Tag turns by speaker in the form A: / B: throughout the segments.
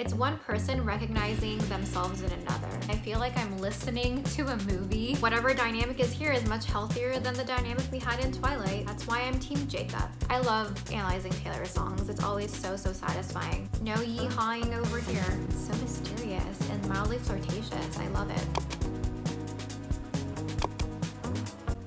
A: It's one person recognizing themselves in another. I feel like I'm listening to a movie. Whatever dynamic is here is much healthier than the dynamic we had in Twilight. That's why I'm Team Jacob. I love analyzing Taylor's songs. It's always so satisfying. No yee-hawing over here. It's so mysterious and mildly flirtatious. I love it.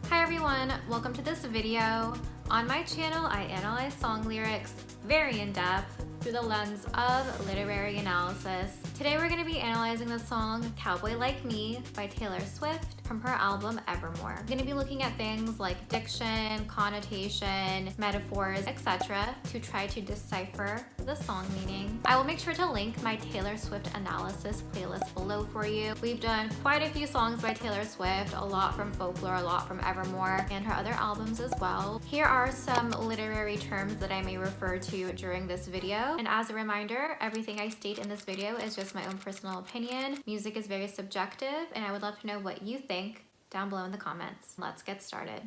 A: Hi everyone, welcome to this video. On my channel, I analyze song lyrics very in depth through the lens of literary analysis. Today we're going to be analyzing the song Cowboy Like Me by Taylor Swift from her album Evermore. I'm going to be looking at things like diction, connotation, metaphors, etc. to try to decipher the song meaning. I will make sure to link my Taylor Swift analysis playlist below for you. We've done quite a few songs by Taylor Swift, a lot from Folklore, a lot from Evermore, and her other albums as well. Here are some literary terms that I may refer to during this video. And as a reminder, everything I state in this video is just my own personal opinion. Music is very subjective, and I would love to know what you think down below in the comments. Let's get started.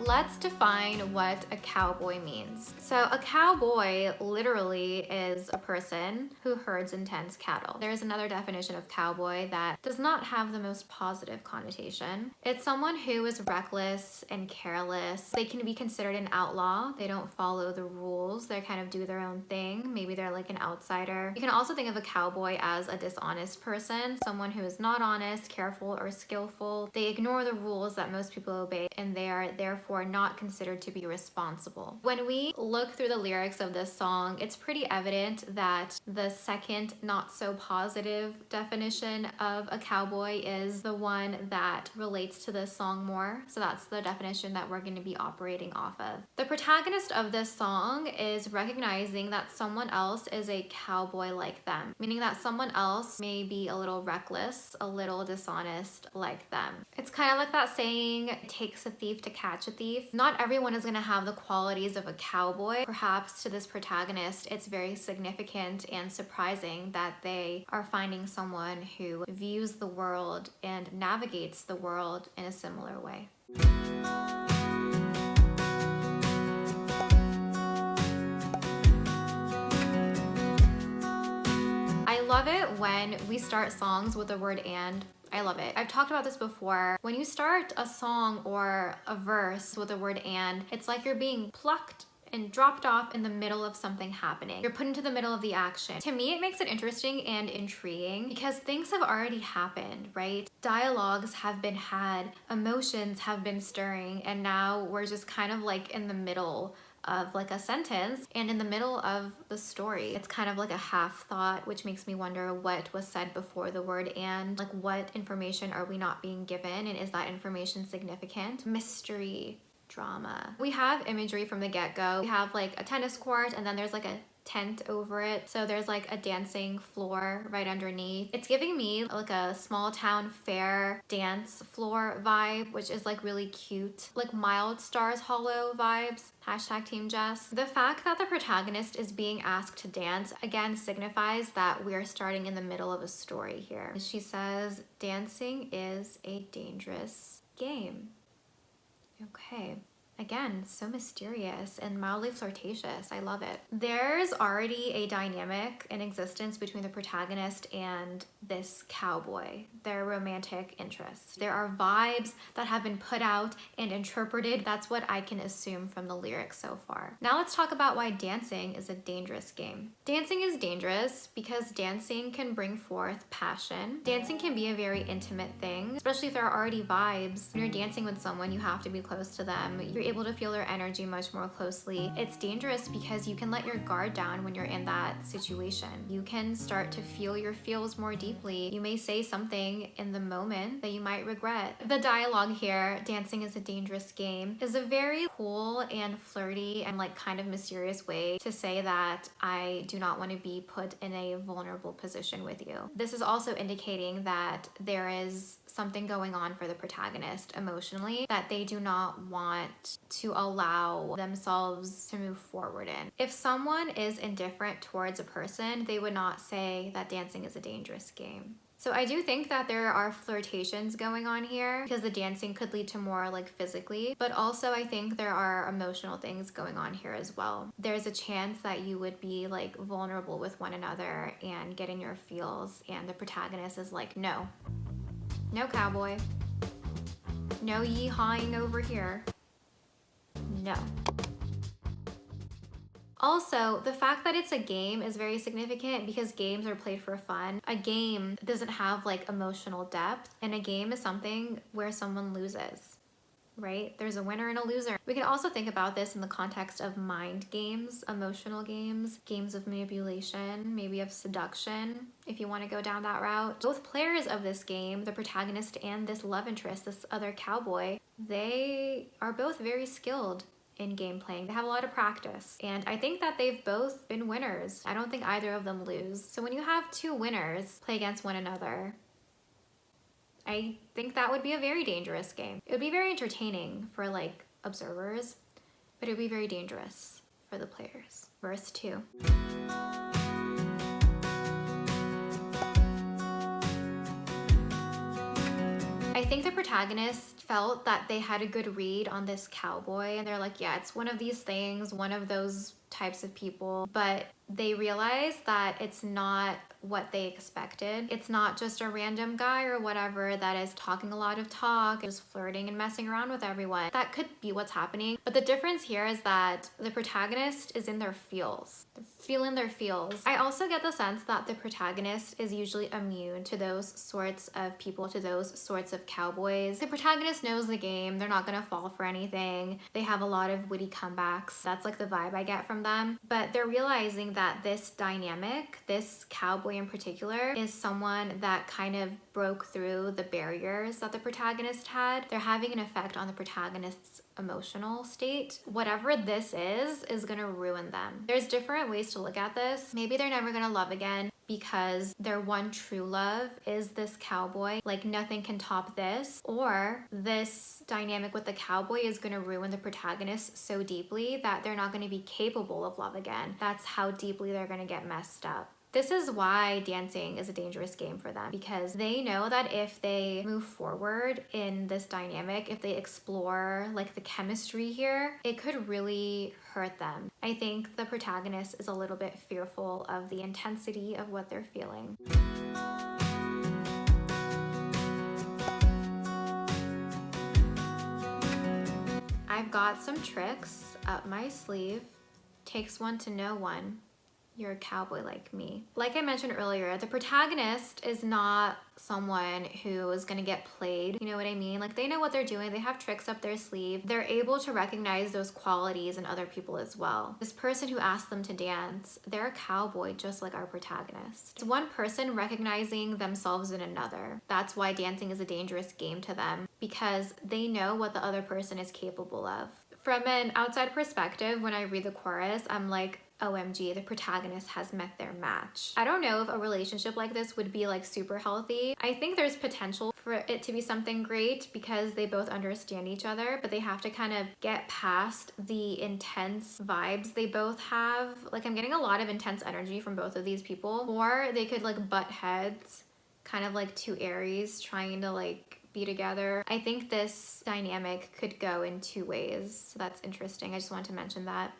A: Let's define what a cowboy means. So a cowboy literally is a person who herds and tends cattle. There's another definition of cowboy that does not have the most positive connotation. It's someone who is reckless and careless. They can be considered an outlaw. They don't follow the rules. They kind of do their own thing. Maybe they're like an outsider. You can also think of a cowboy as a dishonest person, someone who is not honest, careful, or skillful. They ignore the rules that most people obey, and they are therefore not considered to be responsible. When we look through the lyrics of this song, it's pretty evident that the second not so positive definition of a cowboy is the one that relates to this song more. So that's the definition that we're going to be operating off of. The protagonist of this song is recognizing that someone else is a cowboy like them, meaning that someone else may be a little reckless, a little dishonest like them. It's kind of like that saying, it takes a thief to catch a thief. Not everyone is going to have the qualities of a cowboy. Perhaps to this protagonist, it's very significant and surprising that they are finding someone who views the world and navigates the world in a similar way. I love it when we start songs with the word "and." I love it. I've talked about this before. When you start a song or a verse with the word "and," it's like you're being plucked and dropped off in the middle of something happening. You're put into the middle of the action. To me, it makes it interesting and intriguing because things have already happened, right? Dialogues have been had, emotions have been stirring, and now we're just kind of like in the middle of like a sentence and in the middle of the story. It's kind of like a half thought, which makes me wonder what was said before the word "and." Like, what information are we not being given, and is that information significant? Mystery, drama. We have imagery from the get-go. We have like a tennis court, and then there's like a tent over it. So there's like a dancing floor right underneath. It's giving me like a small town fair dance floor vibe, which is like really cute, like mild Stars Hollow vibes. Hashtag Team Jess. The fact that the protagonist is being asked to dance again signifies that we are starting in the middle of a story here. She says, dancing is a dangerous game. Okay. Again, so mysterious and mildly flirtatious. I love it. There's already a dynamic in existence between the protagonist and this cowboy, their romantic interests. There are vibes that have been put out and interpreted. That's what I can assume from the lyrics so far. Now let's talk about why dancing is a dangerous game. Dancing is dangerous because dancing can bring forth passion. Dancing can be a very intimate thing, especially if there are already vibes. When you're dancing with someone, you have to be close to them. You're able to feel their energy much more closely. It's dangerous because you can let your guard down when you're in that situation. You can start to feel your feels more deeply. You may say something in the moment that you might regret. The dialogue here, dancing is a dangerous game, is a very cool and flirty and like kind of mysterious way to say that I do not want to be put in a vulnerable position with you. This is also indicating that there is something going on for the protagonist emotionally that they do not want to allow themselves to move forward in. If someone is indifferent towards a person, they would not say that dancing is a dangerous game. So I do think that there are flirtations going on here because the dancing could lead to more like physically, but also I think there are emotional things going on here as well. There's a chance that you would be like vulnerable with one another and get in your feels, and the protagonist is like, no, no cowboy, no yee-hawing over here, no. Also, the fact that it's a game is very significant because games are played for fun. A game doesn't have like emotional depth, and a game is something where someone loses, right? There's a winner and a loser. We can also think about this in the context of mind games, emotional games, games of manipulation, maybe of seduction, if you want to go down that route. Both players of this game, the protagonist and this love interest, this other cowboy, they are both very skilled in game playing. They have a lot of practice, and I think that they've both been winners. I don't think either of them lose. So when you have two winners play against one another, I think that would be a very dangerous game. It would be very entertaining for like observers, but it would be very dangerous for the players. Verse 2. I think the protagonist felt that they had a good read on this cowboy, and they're like, yeah, it's one of these things, one of those types of people, but they realized that it's not what they expected. It's not just a random guy or whatever that is talking a lot of talk, just flirting and messing around with everyone. That could be what's happening, but the difference here is that the protagonist is in their feels. They're feeling their feels. I also get the sense that the protagonist is usually immune to those sorts of people, to those sorts of cowboys. The protagonist knows the game. They're not gonna fall for anything. They have a lot of witty comebacks. That's like the vibe I get from them. But they're realizing that this dynamic, this cowboy in particular, is someone that kind of broke through the barriers that the protagonist had. They're having an effect on the protagonist's emotional state. Whatever this is gonna ruin them. There's different ways to look at this. Maybe they're never gonna love again because their one true love is this cowboy, like nothing can top this, or this dynamic with the cowboy is gonna ruin the protagonist so deeply that they're not gonna be capable of love again. That's how deeply they're gonna get messed up. This is why dancing is a dangerous game for them, because they know that if they move forward in this dynamic, if they explore like the chemistry here, it could really hurt them. I think the protagonist is a little bit fearful of the intensity of what they're feeling. I've got some tricks up my sleeve. Takes one to know one. You're a cowboy like me. Like I mentioned earlier, the protagonist is not someone who is gonna get played. You know what I mean? Like they know what they're doing. They have tricks up their sleeve. They're able to recognize those qualities in other people as well. This person who asked them to dance, they're a cowboy just like our protagonist. It's one person recognizing themselves in another. That's why dancing is a dangerous game to them, because they know what the other person is capable of. From an outside perspective, when I read the chorus, I'm like, OMG, the protagonist has met their match. I don't know if a relationship like this would be like super healthy. I think there's potential for it to be something great because they both understand each other, but they have to kind of get past the intense vibes they both have. Like I'm getting a lot of intense energy from both of these people, or they could like butt heads, kind of like two Aries trying to like be together. I think this dynamic could go in two ways, so that's interesting. I just wanted to mention that.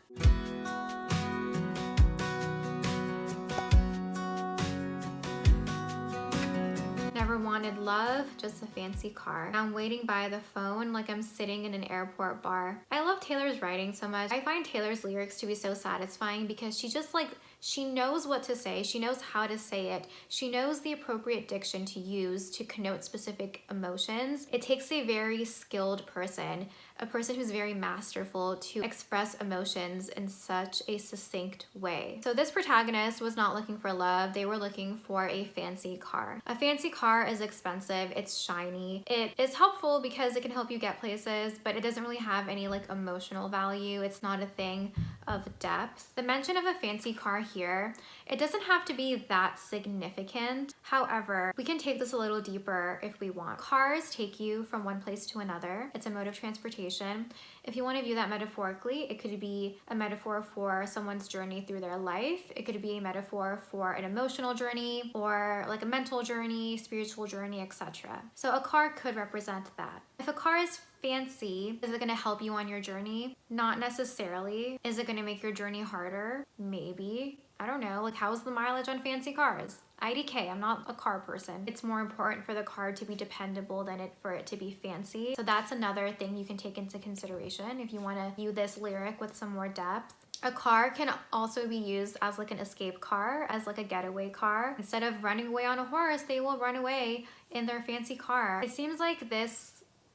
A: Never wanted love, just a fancy car. I'm waiting by the phone like I'm sitting in an airport bar. I love Taylor's writing so much. I find Taylor's lyrics to be so satisfying because she just like, she knows what to say. She knows how to say it. She knows the appropriate diction to use to connote specific emotions. It takes a very skilled person, a person who's very masterful, to express emotions in such a succinct way. So this protagonist was not looking for love. They were looking for a fancy car. A fancy car is expensive. It's shiny. It is helpful because it can help you get places, but it doesn't really have any like emotional value. It's not a thing of depth. The mention of a fancy car here, it doesn't have to be that significant. However, we can take this a little deeper if we want. Cars take you from one place to another. It's a mode of transportation. If you want to view that metaphorically, it could be a metaphor for someone's journey through their life. It could be a metaphor for an emotional journey or like a mental journey, spiritual journey, etc. So a car could represent that. If a car is fancy, is it going to help you on your journey? Not necessarily. Is it going to make your journey harder? Maybe. I don't know. Like, how's the mileage on fancy cars? IDK, I'm not a car person. It's more important for the car to be dependable than for it to be fancy. So that's another thing you can take into consideration if you want to view this lyric with some more depth. A car can also be used as like an escape car, as like a getaway car. Instead of running away on a horse, they will run away in their fancy car. It seems like this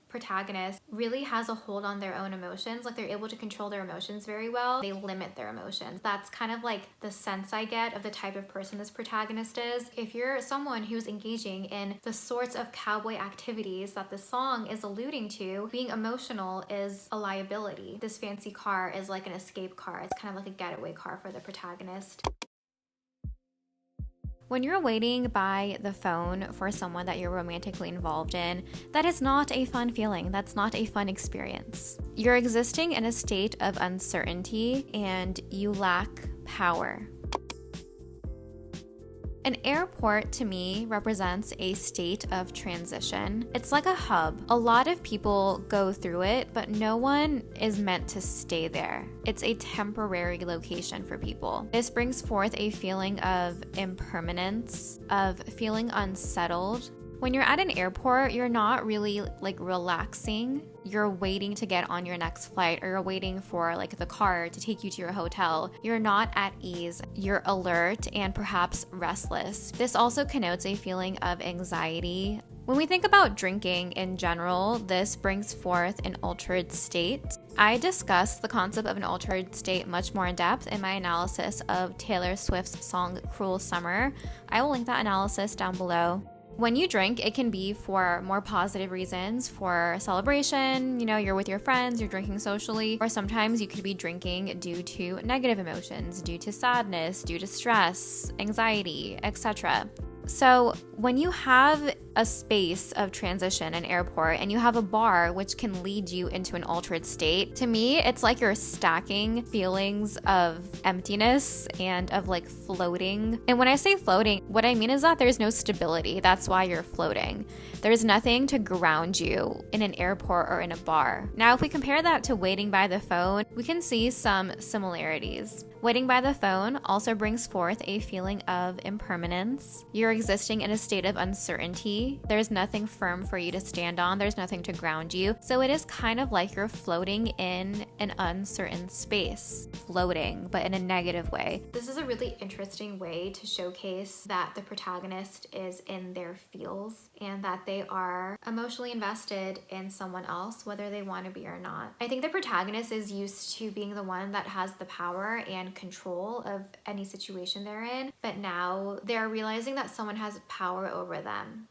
A: protagonist really has a hold on their own emotions. Like, they're able to control their emotions very well. They limit their emotions. That's kind of like the sense I get of the type of person this protagonist is. If you're someone who's engaging in the sorts of cowboy activities that the song is alluding to, being emotional is a liability. This fancy car is like an escape car. It's kind of like a getaway car for the protagonist. When you're waiting by the phone for someone that you're romantically involved in, that is not a fun feeling. That's not a fun experience. You're existing in a state of uncertainty and you lack power. An airport to me represents a state of transition. It's like a hub. A lot of people go through it, but no one is meant to stay there. It's a temporary location for people. This brings forth a feeling of impermanence, of feeling unsettled. When you're at an airport, you're not really like relaxing. You're waiting to get on your next flight, or you're waiting for like the car to take you to your hotel. You're not at ease. You're alert and perhaps restless. This also connotes a feeling of anxiety. When we think about drinking in general, this brings forth an altered state. I discussed the concept of an altered state much more in depth in my analysis of Taylor Swift's song Cruel Summer. I will link that analysis down below. When you drink, it can be for more positive reasons, for celebration, you're with your friends, you're drinking socially, or sometimes you could be drinking due to negative emotions, due to sadness, due to stress, anxiety, etc. So when you have a space of transition, an airport, and you have a bar which can lead you into an altered state, to me, it's like you're stacking feelings of emptiness and of like floating. And when I say floating, what I mean is that there's no stability. That's why you're floating. There's nothing to ground you in an airport or in a bar. Now, if we compare that to waiting by the phone, we can see some similarities. Waiting by the phone also brings forth a feeling of impermanence. You're existing in a state of uncertainty. There's nothing firm for you to stand on. There's nothing to ground you. So it is kind of like you're floating in an uncertain space. Floating, but in a negative way. This is a really interesting way to showcase that the protagonist is in their feels and that they are emotionally invested in someone else, whether they want to be or not. I think the protagonist is used to being the one that has the power and control of any situation they're in, but now they're realizing that someone has power over them.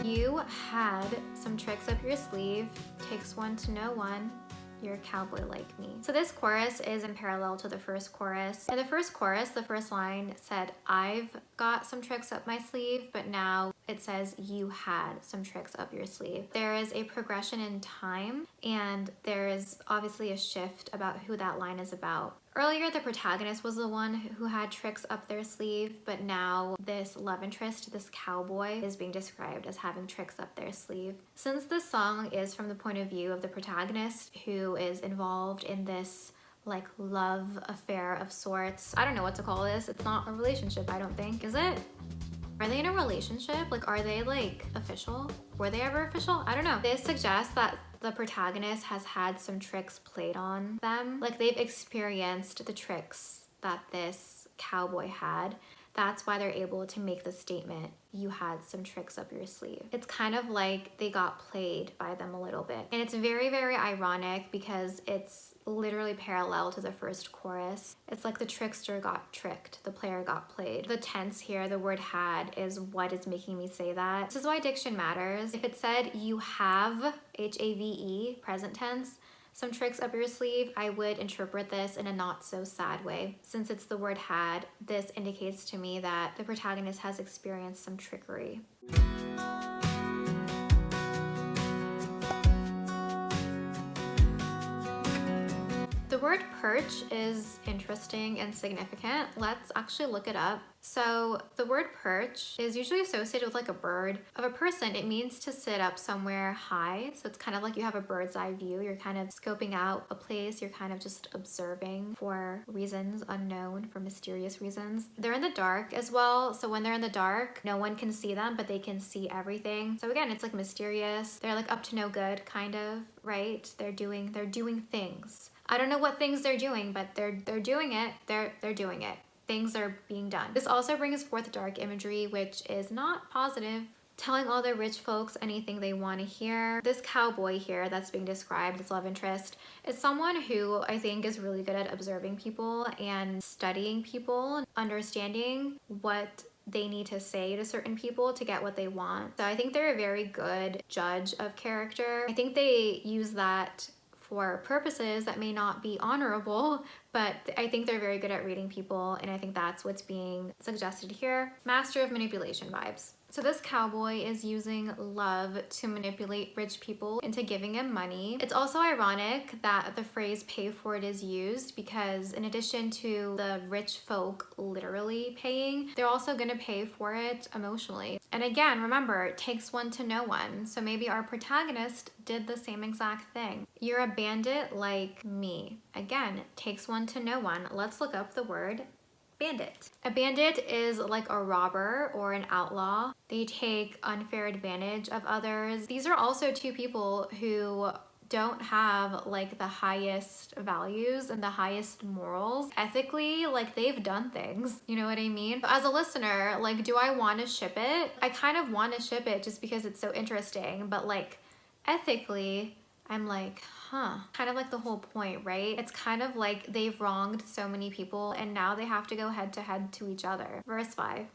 A: You had some tricks up your sleeve, takes one to know one. You're a cowboy like me. So this chorus is in parallel to the first chorus. In the first chorus, the first line said, I've got some tricks up my sleeve, but now it says you had some tricks up your sleeve. There is a progression in time, and there is obviously a shift about who that line is about. Earlier, the protagonist was the one who had tricks up their sleeve, but now this love interest, this cowboy, is being described as having tricks up their sleeve. Since this song is from the point of view of the protagonist who is involved in this like love affair of sorts, I don't know what to call this. It's not a relationship, I don't think. Is it? Are they in a relationship? Like, are they like official? Were they ever official? I don't know. This suggests that the protagonist has had some tricks played on them. Like, they've experienced the tricks that this cowboy had. That's why they're able to make the statement, you had some tricks up your sleeve. It's kind of like they got played by them a little bit. And it's very, very ironic because it's literally parallel to the first chorus. It's like the trickster got tricked, the player got played. The tense here, the word had, is what is making me say that. This is why diction matters. If it said you have, H-A-V-E, present tense, some tricks up your sleeve, I would interpret this in a not so sad way. Since it's the word had, this indicates to me that the protagonist has experienced some trickery. The word perch is interesting and significant. Let's actually look it up. So the word perch is usually associated with like a bird. Of a person, it means to sit up somewhere high. So it's kind of like you have a bird's eye view. You're kind of scoping out a place. You're kind of just observing for reasons unknown, for mysterious reasons. They're in the dark as well. So when they're in the dark, no one can see them, but they can see everything. So again, it's like mysterious. They're like up to no good, kind of, right? They're doing things. I don't know what things they're doing, but they're doing it. They're doing it. Things are being done. This also brings forth dark imagery, which is not positive. Telling all the rich folks anything they want to hear. This cowboy here that's being described, this love interest, is someone who I think is really good at observing people and studying people, understanding what they need to say to certain people to get what they want. So I think they're a very good judge of character. I think they use that for purposes that may not be honorable, but I think they're very good at reading people, and I think that's what's being suggested here. Master of manipulation vibes. So this cowboy is using love to manipulate rich people into giving him money. It's also ironic that the phrase pay for it is used because in addition to the rich folk literally paying, they're also gonna pay for it emotionally. And again, remember, it takes one to know one. So maybe our protagonist did the same exact thing. You're a bandit like me. Again, it takes one to know one. Let's look up the word bandit. A bandit is like a robber or an outlaw. They take unfair advantage of others. These are also two people who don't have like the highest values and the highest morals. Ethically, like they've done things, you know what I mean? As a listener, like, do I want to ship it? I kind of want to ship it just because it's so interesting, but like ethically, I'm like, kind of like the whole point, right? It's kind of like they've wronged so many people and now they have to go head to head to each other. Verse 5.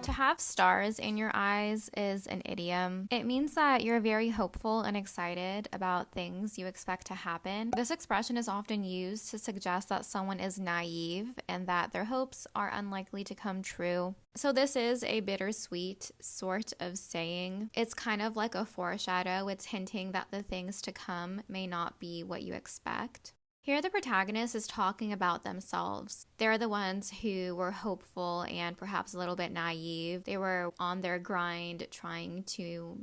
A: To have stars in your eyes is an idiom. It means that you're very hopeful and excited about things you expect to happen. This expression is often used to suggest that someone is naive and that their hopes are unlikely to come true. So this is a bittersweet sort of saying. It's kind of like a foreshadow. It's hinting that the things to come may not be what you expect. Here the protagonist is talking about themselves. They're the ones who were hopeful and perhaps a little bit naive. They were on their grind trying to,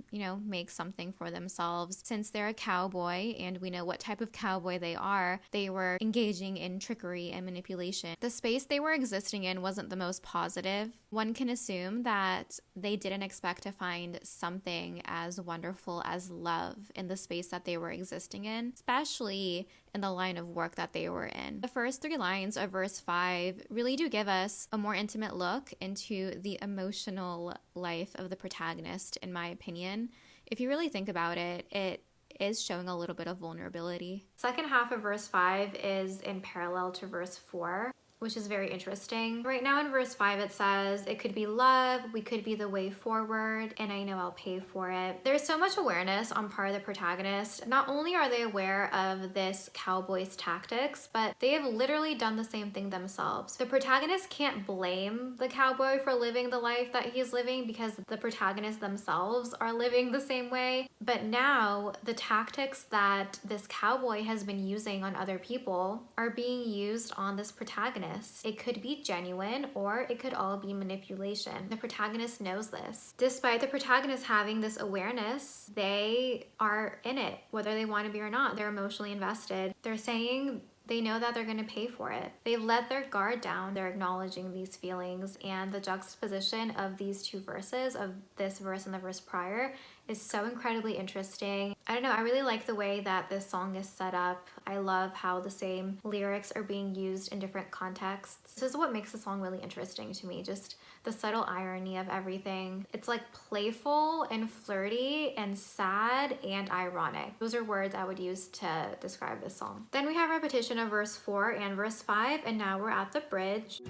A: make something for themselves. Since they're a cowboy and we know what type of cowboy they were engaging in trickery and manipulation. The space they were existing in wasn't the most positive. One can assume that they didn't expect to find something as wonderful as love in the space that they were existing in, especially in the line of work that they were in. The first 3 lines of verse 5 really do give us a more intimate look into the emotional life of the protagonist, in my opinion. If you really think about it, it is showing a little bit of vulnerability. Second half of verse 5 is in parallel to verse 4, which is very interesting. Right now in verse 5 it says, it could be love, we could be the way forward, and I know I'll pay for it. There's so much awareness on part of the protagonist. Not only are they aware of this cowboy's tactics, but they have literally done the same thing themselves. The protagonist can't blame the cowboy for living the life that he's living because the protagonists themselves are living the same way. But now the tactics that this cowboy has been using on other people are being used on this protagonist. It could be genuine or it could all be manipulation. The protagonist knows this. Despite the protagonist having this awareness, they are in it, whether they want to be or not. They're emotionally invested. They're saying they know that they're going to pay for it. They've let their guard down. They're acknowledging these feelings, and the juxtaposition of these 2 verses, of this verse and the verse prior, is so incredibly interesting. I don't know, I really like the way that this song is set up. I love how the same lyrics are being used in different contexts. This is what makes the song really interesting to me, just the subtle irony of everything. It's like playful and flirty and sad and ironic. Those are words I would use to describe this song. Then we have repetition of verse 4 and verse 5, and now we're at the bridge.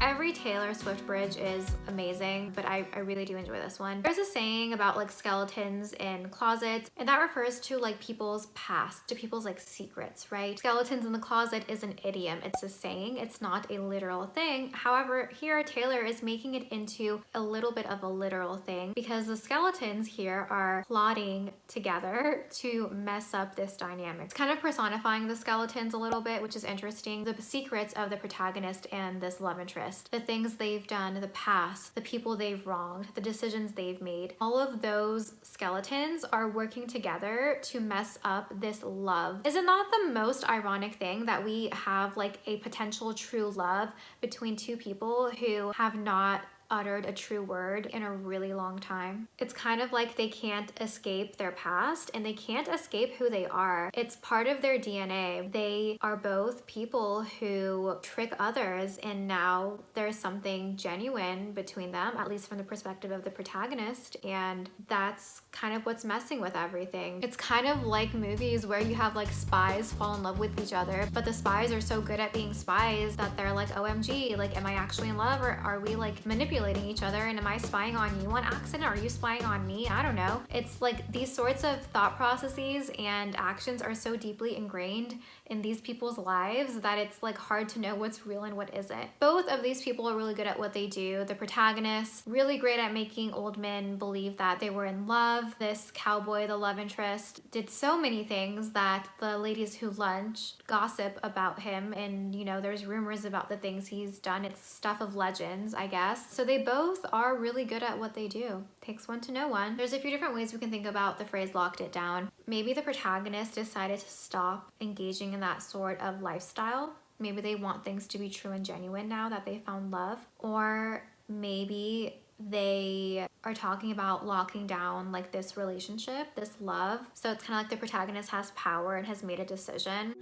A: Every Taylor Swift bridge is amazing, but I really do enjoy this one. There's a saying about like skeletons in closets, and that refers to like people's past, to people's like secrets, right? Skeletons in the closet is an idiom. It's a saying, it's not a literal thing. However, here Taylor is making it into a little bit of a literal thing because the skeletons here are plotting together to mess up this dynamic. It's kind of personifying the skeletons a little bit, which is interesting. The secrets of the protagonist and this love interest, the things they've done, the past, the people they've wronged, the decisions they've made. All of those skeletons are working together to mess up this love. Is it not the most ironic thing that we have like a potential true love between two people who have not uttered a true word in a really long time? It's kind of like they can't escape their past and they can't escape who they are. It's part of their DNA. They are both people who trick others, and now there's something genuine between them, at least from the perspective of the protagonist, and that's kind of what's messing with everything. It's kind of like movies where you have like spies fall in love with each other, but the spies are so good at being spies that they're like, OMG, like, am I actually in love, or are we like manipulating each other, and am I spying on you on accident? Are you spying on me? I don't know. It's like these sorts of thought processes and actions are so deeply ingrained in these people's lives that it's like hard to know what's real and what isn't. Both of these people are really good at what they do. The protagonist, really great at making old men believe that they were in love. This cowboy, the love interest, did so many things that the ladies who lunch gossip about him, and you know, there's rumors about the things he's done. It's stuff of legends, I guess. So they both are really good at what they do. Takes one to know one. There's a few different ways we can think about the phrase locked it down. Maybe the protagonist decided to stop engaging in that sort of lifestyle. Maybe they want things to be true and genuine now that they found love. Or maybe they are talking about locking down like this relationship, this love. So it's kind of like the protagonist has power and has made a decision.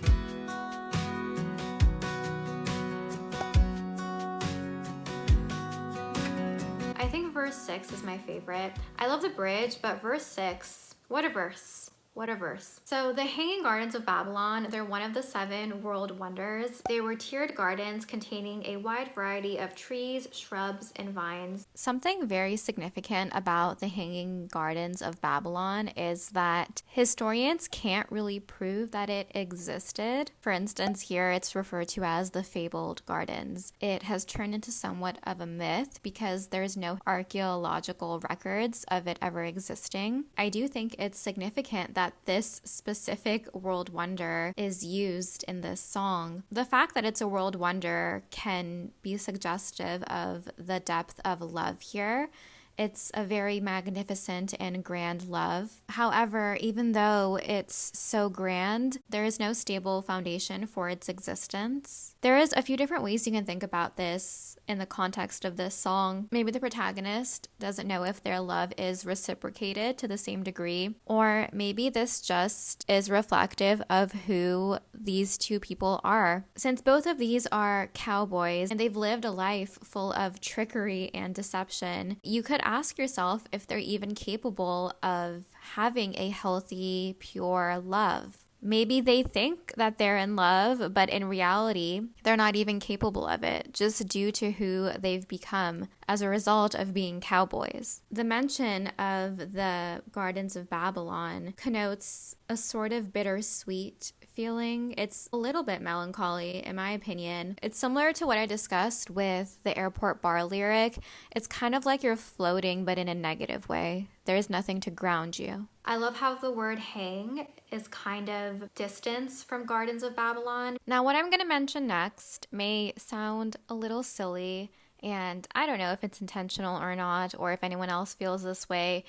A: I think verse 6 is my favorite. I love the bridge, but verse 6, what a verse. What a verse. So the Hanging Gardens of Babylon, they're one of the 7 world wonders. They were tiered gardens containing a wide variety of trees, shrubs, and vines. Something very significant about the Hanging Gardens of Babylon is that historians can't really prove that it existed. For instance, here it's referred to as the fabled gardens. It has turned into somewhat of a myth because there's no archaeological records of it ever existing. I do think it's significant that this specific world wonder is used in this song. The fact that it's a world wonder can be suggestive of the depth of love here. It's a very magnificent and grand love. However, even though it's so grand, there is no stable foundation for its existence. There is a few different ways you can think about this in the context of this song. Maybe the protagonist doesn't know if their love is reciprocated to the same degree, or maybe this just is reflective of who these two people are. Since both of these are cowboys and they've lived a life full of trickery and deception, you could ask yourself if they're even capable of having a healthy, pure love. Maybe they think that they're in love, but in reality, they're not even capable of it, just due to who they've become as a result of being cowboys. The mention of the Gardens of Babylon connotes a sort of bittersweet feeling. It's a little bit melancholy, in my opinion. It's similar to what I discussed with the airport bar lyric. It's kind of like you're floating, but in a negative way. There's nothing to ground you. I love how the word hang is kind of distance from Gardens of Babylon. Now, what I'm going to mention next may sound a little silly, and I don't know if it's intentional or not, or if anyone else feels this way,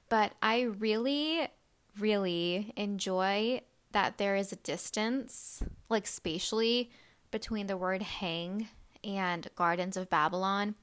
A: but I really, really enjoy that there is a distance, like spatially, between the word hang and Gardens of Babylon,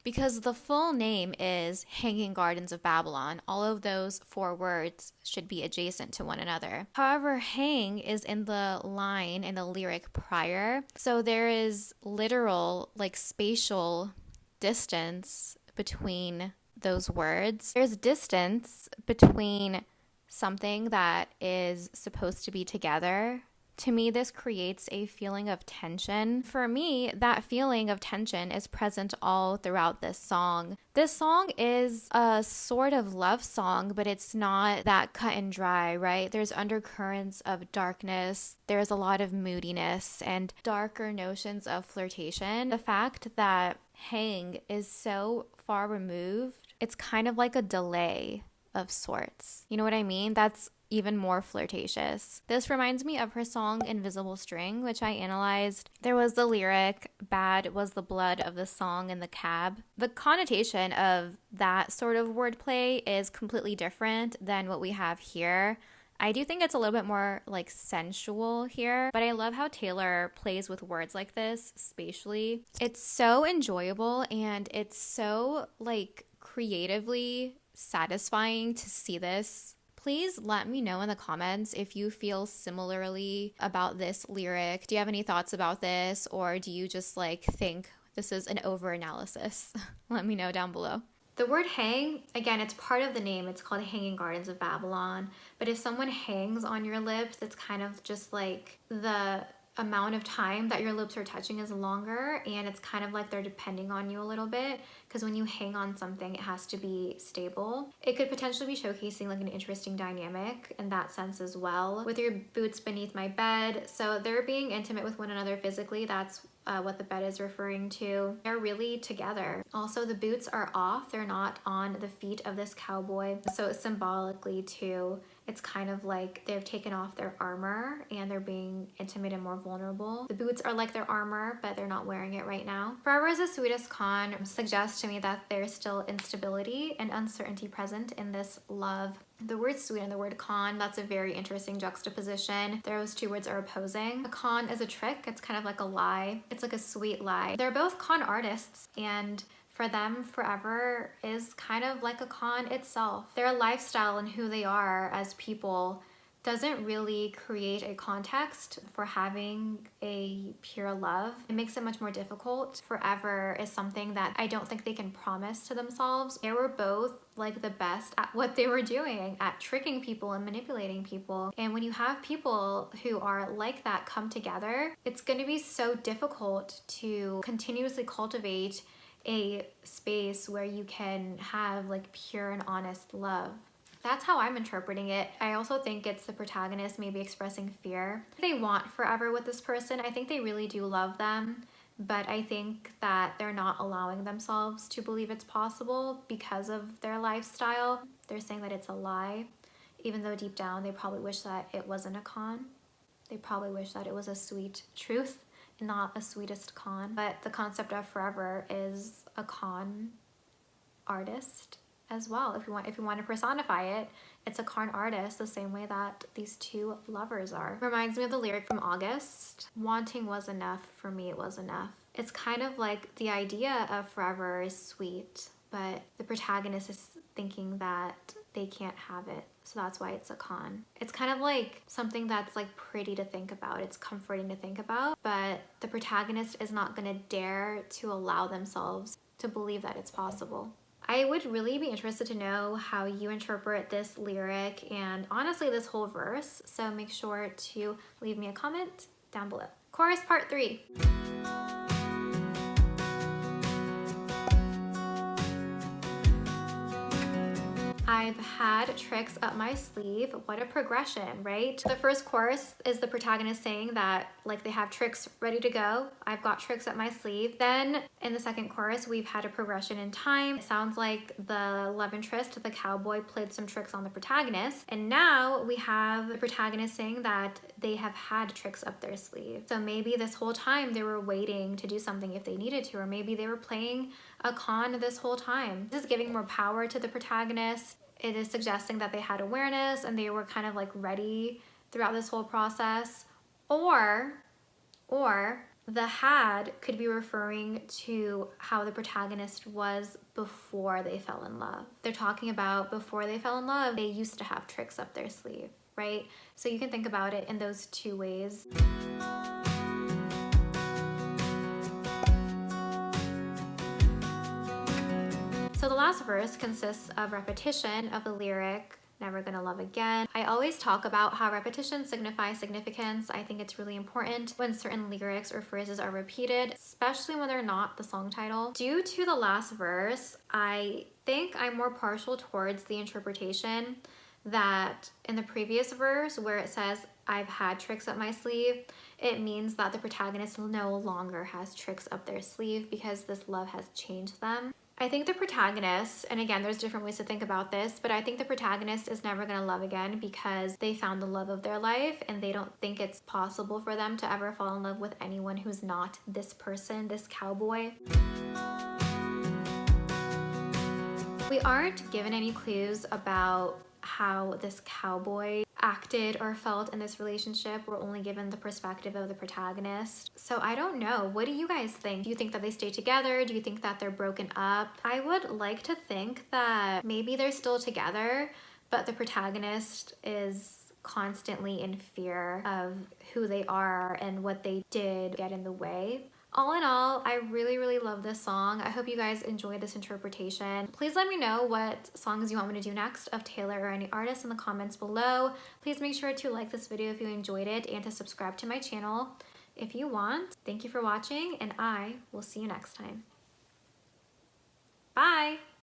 A: because the full name is Hanging Gardens of Babylon. All of those 4 words should be adjacent to one another. However, hang is in the line in the lyric prior, so there is literal, like spatial distance between those words. There's distance between something that is supposed to be together. To me, this creates a feeling of tension. For me, that feeling of tension is present all throughout this song. This song is a sort of love song, but it's not that cut and dry, right? There's undercurrents of darkness. There's a lot of moodiness and darker notions of flirtation. The fact that hang is so far removed, it's kind of like a delay of sorts. You know what I mean? That's even more flirtatious. This reminds me of her song Invisible String, which I analyzed. There was the lyric, "Bad was the blood of the song in the cab." The connotation of that sort of wordplay is completely different than what we have here. I do think it's a little bit more like sensual here, but I love how Taylor plays with words like this spatially. It's so enjoyable and it's so like creatively satisfying to see this. Please let me know in the comments if you feel similarly about this lyric. Do you have any thoughts about this, or do you just like think this is an over-analysis? Let me know down below. The word hang, again, it's part of the name. It's called Hanging Gardens of Babylon. But if someone hangs on your lips, it's kind of just like the amount of time that your lips are touching is longer, and it's kind of like they're depending on you a little bit, because when you hang on something, it has to be stable. It could potentially be showcasing like an interesting dynamic in that sense as well. With your boots beneath my bed, so they're being intimate with one another physically. That's what the bed is referring to. They're really together. Also, the boots are off. They're not on the feet of this cowboy. So symbolically too, it's kind of like they've taken off their armor and they're being intimate and more vulnerable. The boots are like their armor, but they're not wearing it right now. Forever is the sweetest con suggests to me that there's still instability and uncertainty present in this love. The word sweet and the word con, that's a very interesting juxtaposition. Those 2 words are opposing. A con is a trick. It's kind of like a lie. It's like a sweet lie. They're both con artists, and for them, forever is kind of like a con itself. Their lifestyle and who they are as people doesn't really create a context for having a pure love. It makes it much more difficult. Forever is something that I don't think they can promise to themselves. They were both like the best at what they were doing, at tricking people and manipulating people. And when you have people who are like that come together, it's going to be so difficult to continuously cultivate a space where you can have like pure and honest love. That's how I'm interpreting it. I also think it's the protagonist maybe expressing fear. They want forever with this person. I think they really do love them, but I think that they're not allowing themselves to believe it's possible because of their lifestyle. They're saying that it's a lie, even though deep down they probably wish that it wasn't a con. They probably wish that it was a sweet truth, not a sweetest con. But the concept of forever is a con artist as well. If you want to personify it, it's a con artist the same way that these 2 lovers are. Reminds me of the lyric from August. Wanting was enough, for me it was enough. It's kind of like the idea of forever is sweet, but the protagonist is thinking that they can't have it, so that's why it's a con. It's kind of like something that's like pretty to think about. It's comforting to think about, but the protagonist is not gonna dare to allow themselves to believe that it's possible. I would really be interested to know how you interpret this lyric and honestly this whole verse, so make sure to leave me a comment down below. Chorus part 3. I've had tricks up my sleeve. What a progression, right? The first chorus is the protagonist saying that like they have tricks ready to go. I've got tricks up my sleeve. Then in the second chorus, we've had a progression in time. It sounds like the love interest, the cowboy, played some tricks on the protagonist. And now we have the protagonist saying that they have had tricks up their sleeve. So maybe this whole time they were waiting to do something if they needed to, or maybe they were playing a con this whole time. This is giving more power to the protagonist. It is suggesting that they had awareness and they were kind of like ready throughout this whole process. Or The had could be referring to how the protagonist was before they fell in love. They're talking about before they fell in love, they used to have tricks up their sleeve, right? So you can think about it in those two ways. So the last verse consists of repetition of the lyric, never gonna love again. I always talk about how repetition signifies significance. I think it's really important when certain lyrics or phrases are repeated, especially when they're not the song title. Due to the last verse, I think I'm more partial towards the interpretation that in the previous verse where it says, I've had tricks up my sleeve, it means that the protagonist no longer has tricks up their sleeve because this love has changed them. I think the protagonist, and again, there's different ways to think about this, but I think the protagonist is never gonna love again because they found the love of their life and they don't think it's possible for them to ever fall in love with anyone who's not this person, this cowboy. We aren't given any clues about how this cowboy acted or felt in this relationship. We're only given the perspective of the protagonist. So I don't know. What do you guys think? Do you think that they stay together? Do you think that they're broken up? I would like to think that maybe they're still together, but the protagonist is constantly in fear of who they are and what they did get in the way. All in all, I really love this song. I hope you guys enjoyed this interpretation. Please let me know what songs you want me to do next of Taylor or any artist in the comments below. Please make sure to like this video if you enjoyed it and to subscribe to my channel if you want. Thank you for watching and I will see you next time. Bye!